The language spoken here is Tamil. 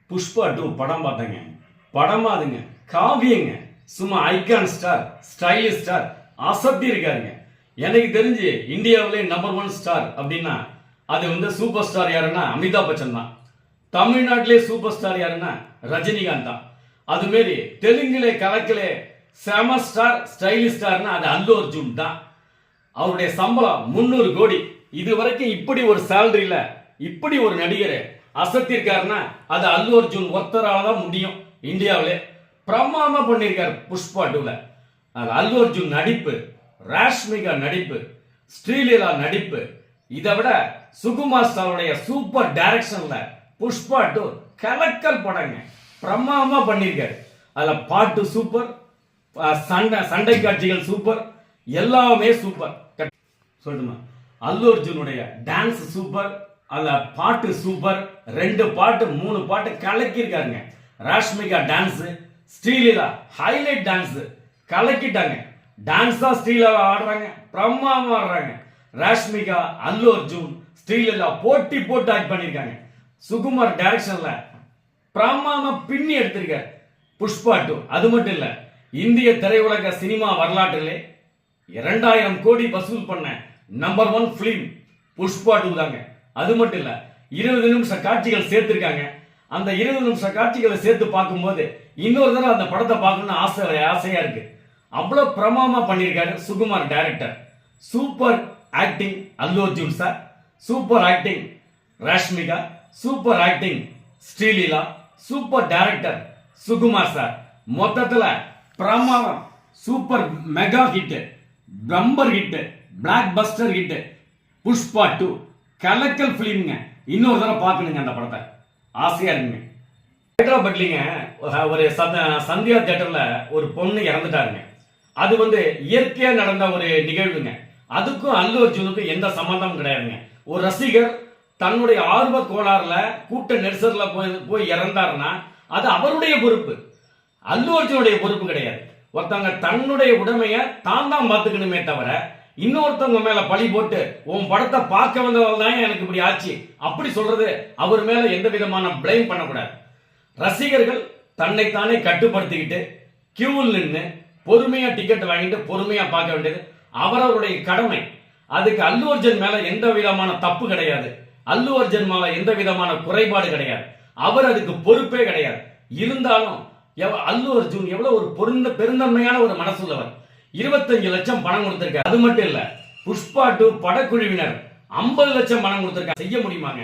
புஷ்பா 2 படம் பார்த்தேங்க. படம் அதுங்க காவியங்க. சும்மா ஐகான் ஸ்டார், ஸ்டைலிஷ் ஸ்டார், அசத்தி இருக்காருங்க. எனக்கு தெரிஞ்சு இந்தியாவிலே நம்பர் 1 ஸ்டார் அப்படின்னா அது சூப்பர் ஸ்டார் யாருன்னா அமிதாப் பச்சன் தான். தமிழ்நாட்டிலே சூப்பர் ஸ்டார் யாருன்னா ரஜினிகாந்த் தான். அது மாரி தெலுங்குலே கலக்கிலே செம ஸ்டார், ஸ்டைலிஷ் ஸ்டார்னா அது அல்லு அர்ஜுன் தான். அவருடைய சம்பளம் 300 கோடி. இது வரைக்கும் இப்படி ஒரு சேலரியில இப்படி ஒரு நடிகர் அசத்திருக்காருன்னா அது அல்லு அர்ஜுன் ஒருத்தரால தான் முடியும். இந்தியாவிலே பிரமாதமா பண்ணியிருக்காரு புஷ்பா 2ல. அல்லு அர்ஜுன் நடிப்பு, ராஷ்மிகா நடிப்பு, ஸ்ரீலீலா நடிப்பு, இதை விட சுகுமார் சாருடைய சூப்பர் டைரக்ஷன்ல புஷ்பா 2 கலக்கல் படங்க. பிரமாதமா பண்ணியிருக்காரு. அதுல பாட்டு சூப்பர், சண்டை காட்சிகள் சூப்பர், எல்லாமே சூப்பர். சொல்லட்டுமா? அல்லு அர்ஜுனுடைய டான்ஸ் சூப்பர், அதுல பாட்டு சூப்பர். 2 பாட்டு 3 பாட்டு கலக்கிருக்காருங்க. Rashmika dance, Sreeleela highlight dance கலக்கிட்டாங்க. டான்ஸா ஸ்ரீலீலா ஆடுறாங்க, பிரமாதமா ஆடுறாங்க. ராஷ்மிகா, அல்லு அர்ஜுன், ஸ்ரீலீலா போட்டி போட்டு ஆக்ட் பண்ணிருக்காங்க. சுகுமார் டைரக்ஷன்ல பிரமாதமா பின்னி எடுத்திருக்காரு புஷ்பா 2. அது மட்டும் இல்ல, இந்திய திரையுலக சினிமா வரலாற்றிலே 2000 கோடி வசூல் பண்ண நம்பர் 1 பிலிம் புஷ்பா 2 தாங்க. அது மட்டும் இல்ல, 20 நிமிஷ காட்சிகள் சேர்த்திருக்காங்க. அந்த 20 நிமிஷ காட்சிகளை சேர்த்து பார்க்கும்போது இன்னொரு தடவை அந்த படத்தை பார்க்கணும்னு ஆசையா இருக்கு. அவ்வளவு பிரமாதமா பண்ணியிருக்காரு Sukumar director. Super acting Allu Arjun sir, super acting Rashmika, super acting Sreeleela, super director Sukumar sir. மொத்தத்துல பிரமாதம், super mega hit, bumper hit, blockbuster hit Pushpa 2 கலக்கல் பிலிம்ங்க. இன்னொரு தடவை பார்க்கணுங்க அந்த படத்தை, ஆசையா இருக்குங்க. ஹைதராபாத்லிங்க ஒரு சந்தியா தியேட்டர்ல ஒரு பொண்ணு இறந்துட்டாருங்க. அது இயற்கையா நடந்த ஒரு நிகழ்வுங்க. அதுக்கும் அல்லு அர்ஜுனுக்கும் எந்த சம்பந்தமும் கிடையாதுங்க. ஒரு ரசிகர் தன்னுடைய ஆர்வ கோளாறுல கூட்ட நெரிசல்ல போய் இறந்தாருன்னா அது அவருடைய பொறுப்பு, அல்லு அர்ஜுனுடைய பொறுப்பு கிடையாது. ஒருத்தவங்க தன்னுடைய உடைமைய தான் பார்த்துக்கணுமே தவிர இன்னொருத்தவங்க மேல பழி போட்டு உன் படத்தை பார்க்க வந்தவங்க தான் எனக்கு இப்படி ஆச்சு அப்படி சொல்றது அவர் மேல எந்த விதமான பிளேம் பண்ணக்கூடாது. ரசிகர்கள் தன்னைத்தானே கட்டுப்படுத்திக்கிட்டு கியூவில் நின்று பொறுமையா டிக்கெட் வாங்கிட்டு பொறுமையா பார்க்க வேண்டியது அவரவருடைய கடமை. அதுக்கு அல்லு அர்ஜுன் மேல எந்த விதமான தப்பு கிடையாது, அல்லு அர்ஜுன் மேல எந்த விதமான குறைபாடு கிடையாது. அவர் அதுக்கு பொறுப்பே கிடையாது. இருந்தாலும் அல்லு அர்ஜுன் எவ்வளவு ஒரு பெருந்தன்மையான ஒரு மனசுள்ளவர். 25 லட்சம் பணம் கொடுத்திருக்காரு. அது மட்டும் இல்ல, புஷ்பா 2 படக்குழுவினர் 50 லட்சம் பணம் கொடுத்திருக்காங்க. செய்ய முடியுமாங்க?